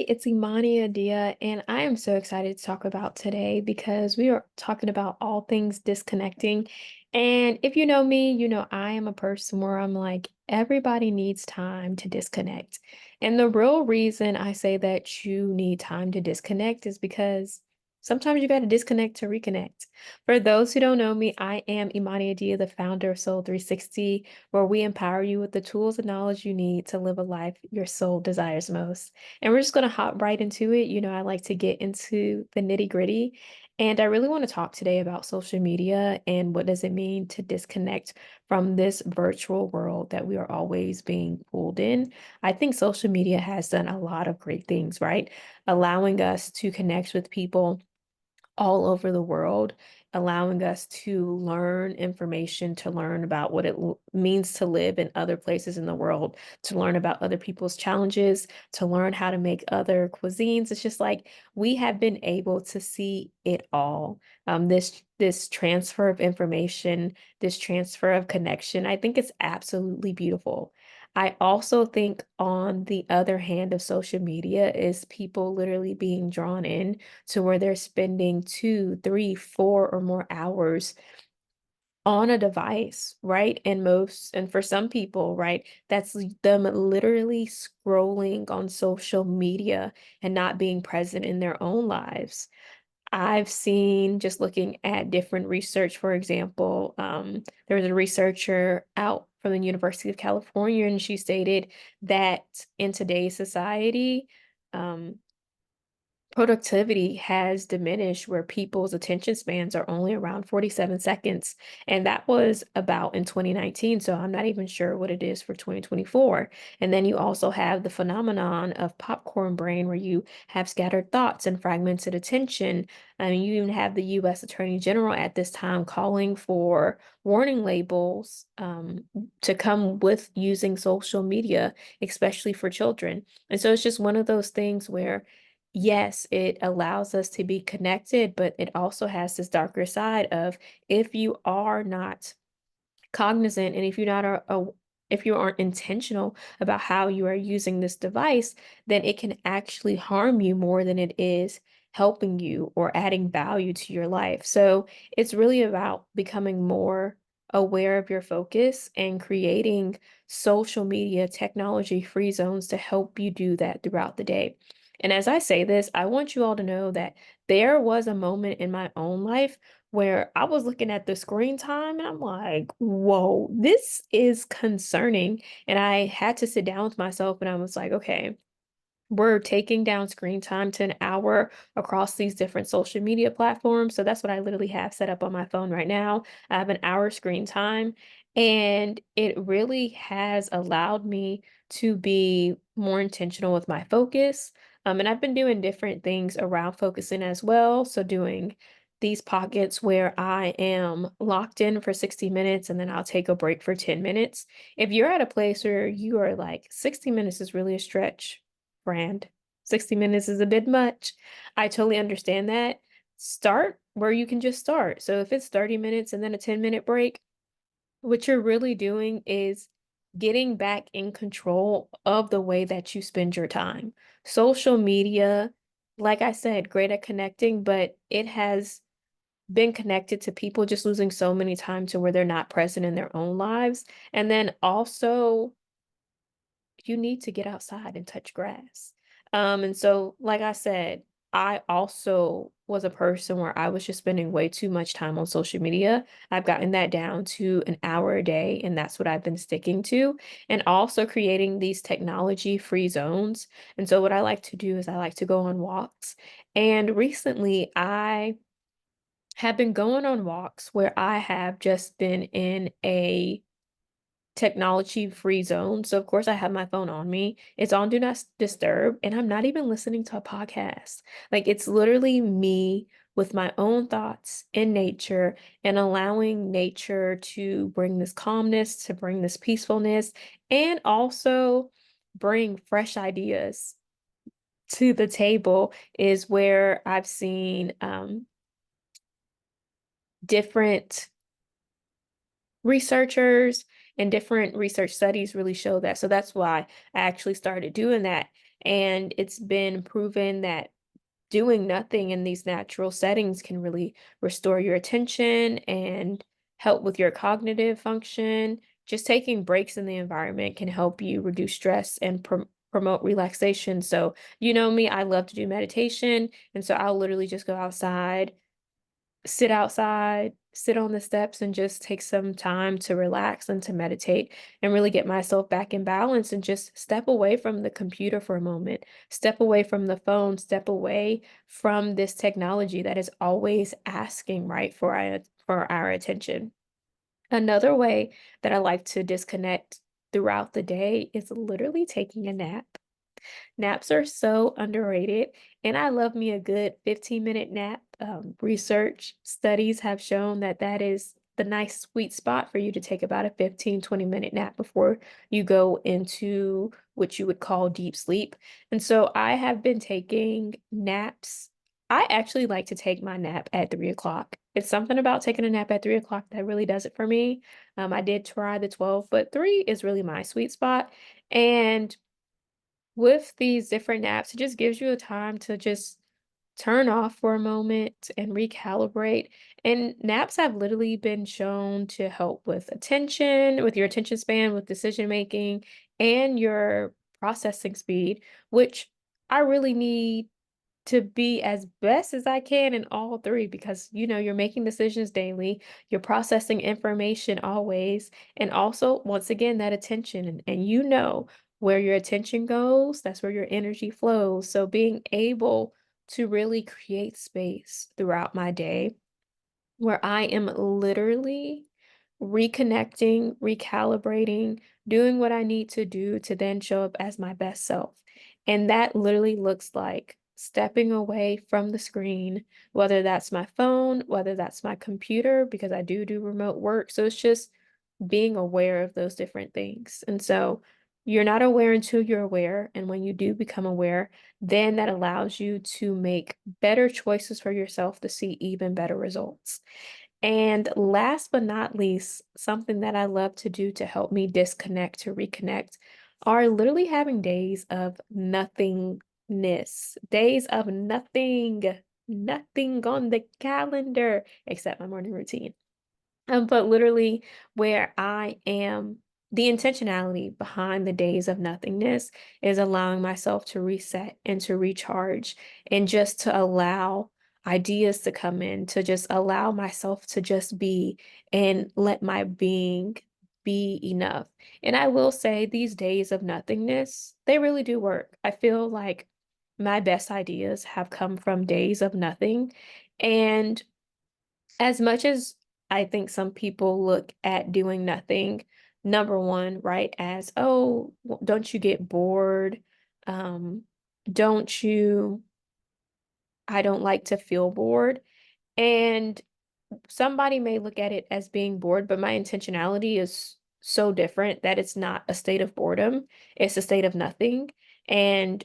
It's Imani Adia, and I am so excited to talk about today because we are talking about all things disconnecting. And if you know me, you know I am a person where I'm like, everybody needs time to disconnect. And the real reason I say that you need time to disconnect is because sometimes you got to disconnect to reconnect. For those who don't know me, I am Imani Adia, the founder of Soul 360, where we empower you with the tools and knowledge you need to live a life your soul desires most. And we're just going to hop right into it. You know, I like to get into the nitty-gritty. And I really want to talk today about social media and what does it mean to disconnect from this virtual world that we are always being pulled in. I think social media has done a lot of great things, right? Allowing us to connect with people all over the world, allowing us to learn information, to learn about what it means to live in other places in the world, to learn about other people's challenges, to learn how to make other cuisines. It's just like we have been able to see it all. This transfer of information, this transfer of connection, I think it's absolutely beautiful. I also think on the other hand of social media is people literally being drawn in to where they're spending 2, 3, 4 or more hours on a device, right? And for some people, right, that's them literally scrolling on social media and not being present in their own lives. I've seen just looking at different research, for example, there was a researcher out from the University of California, and she stated that in today's society, um, productivity has diminished where people's attention spans are only around 47 seconds. And that was about in 2019. So I'm not even sure what it is for 2024. And then you also have the phenomenon of popcorn brain where you have scattered thoughts and fragmented attention. I mean, you even have the US Attorney General at this time calling for warning labels to come with using social media, especially for children. And so it's just one of those things where yes, it allows us to be connected, but it also has this darker side of if you are not cognizant and if you're not if you aren't intentional about how you are using this device, then it can actually harm you more than it is helping you or adding value to your life. So it's really about becoming more aware of your focus and creating social media technology free zones to help you do that throughout the day. And as I say this, I want you all to know that there was a moment in my own life where I was looking at the screen time and I'm like, whoa, this is concerning. And I had to sit down with myself and I was like, okay, we're taking down screen time to an hour across these different social media platforms. So that's what I literally have set up on my phone right now. I have an hour screen time, and it really has allowed me to be more intentional with my focus. And I've been doing different things around focusing as well. So doing these pockets where I am locked in for 60 minutes and then I'll take a break for 10 minutes. If you're at a place where you are like 60 minutes is really a stretch, brand. 60 minutes is a bit much. I totally understand that. Start where you can just start. So if it's 30 minutes and then a 10-minute break, what you're really doing is getting back in control of the way that you spend your time. Social media, like I said, great at connecting, but it has been connected to people just losing so many times to where they're not present in their own lives. And then also you need to get outside and touch grass. And so, like I said, I also was a person where I was just spending way too much time on social media. I've gotten that down to an hour a day, and that's what I've been sticking to. And also creating these technology free zones. And so, what I like to do is I like to go on walks. And recently, I have been going on walks where I have just been in a technology free zone. So of course I have my phone on me. It's on do not disturb and I'm not even listening to a podcast. Like it's literally me with my own thoughts in nature and allowing nature to bring this calmness, to bring this peacefulness and also bring fresh ideas to the table is where I've seen different researchers and different research studies really show that. So that's why I actually started doing that. And it's been proven that doing nothing in these natural settings can really restore your attention and help with your cognitive function. Just taking breaks in the environment can help you reduce stress and promote relaxation. So, you know me, I love to do meditation. And so I'll literally just go outside, sit on the steps, and just take some time to relax and to meditate and really get myself back in balance and just step away from the computer for a moment, step away from the phone, step away from this technology that is always asking, right, for our attention. Another way that I like to disconnect throughout the day is literally taking a nap. Naps are so underrated, and I love me a good 15-minute nap. Research studies have shown that that is the nice sweet spot for you to take about a 15-20 minute nap before you go into what you would call deep sleep. And so I have been taking naps. I actually like to take my nap at 3 o'clock. It's something about taking a nap at 3 o'clock that really does it for me. I did try the 12, but three is really my sweet spot. And with these different naps, it just gives you a time to just turn off for a moment and recalibrate. And naps have literally been shown to help with attention, with your attention span, with decision making, and your processing speed, which I really need to be as best as I can in all three because you're making decisions daily, you're processing information always, and also once again that attention and where your attention goes, that's where your energy flows. So being able to really create space throughout my day where I am literally reconnecting, recalibrating, doing what I need to do to then show up as my best self. And that literally looks like stepping away from the screen, whether that's my phone, whether that's my computer, because I do remote work. So it's just being aware of those different things. And so you're not aware until you're aware. And when you do become aware, then that allows you to make better choices for yourself to see even better results. And last but not least, something that I love to do to help me disconnect, to reconnect, are literally having days of nothingness, days of nothing on the calendar except my morning routine. But literally, where I am, the intentionality behind the days of nothingness is allowing myself to reset and to recharge and just to allow ideas to come in, to just allow myself to just be and let my being be enough. And I will say, these days of nothingness, they really do work. I feel like my best ideas have come from days of nothing. And as much as I think some people look at doing nothing, number one, right, as, oh, don't you get bored? Um, don't you, I don't like to feel bored. And somebody may look at it as being bored, but my intentionality is so different that it's not a state of boredom, it's a state of nothing. And,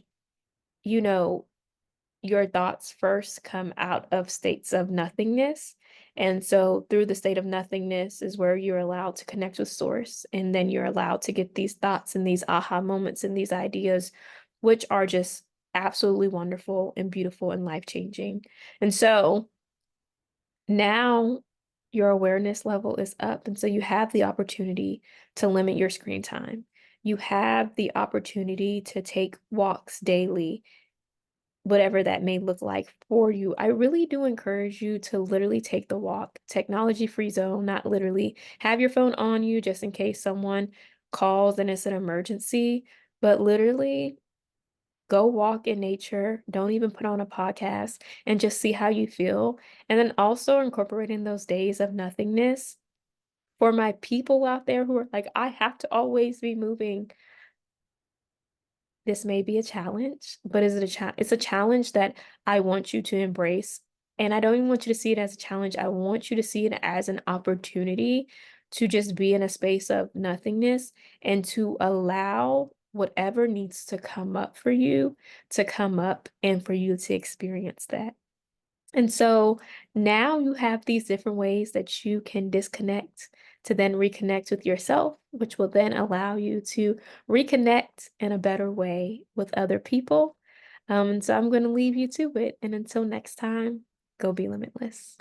you know, your thoughts first come out of states of nothingness. And so through the state of nothingness is where you're allowed to connect with source. And then you're allowed to get these thoughts and these aha moments and these ideas, which are just absolutely wonderful and beautiful and life changing. And so now your awareness level is up. And so you have the opportunity to limit your screen time. You have the opportunity to take walks daily, whatever that may look like for you. I really do encourage you to literally take the walk, technology free zone, not literally have your phone on you just in case someone calls and it's an emergency, but literally go walk in nature. Don't even put on a podcast and just see how you feel. And then also incorporating those days of nothingness for my people out there who are like, I have to always be moving. This may be a challenge, but is it a it's a challenge that I want you to embrace. And I don't even want you to see it as a challenge. I want you to see it as an opportunity to just be in a space of nothingness and to allow whatever needs to come up for you to come up and for you to experience that. And so now you have these different ways that you can disconnect, to then reconnect with yourself, which will then allow you to reconnect in a better way with other people. And so I'm going to leave you to it. And until next time, go be limitless.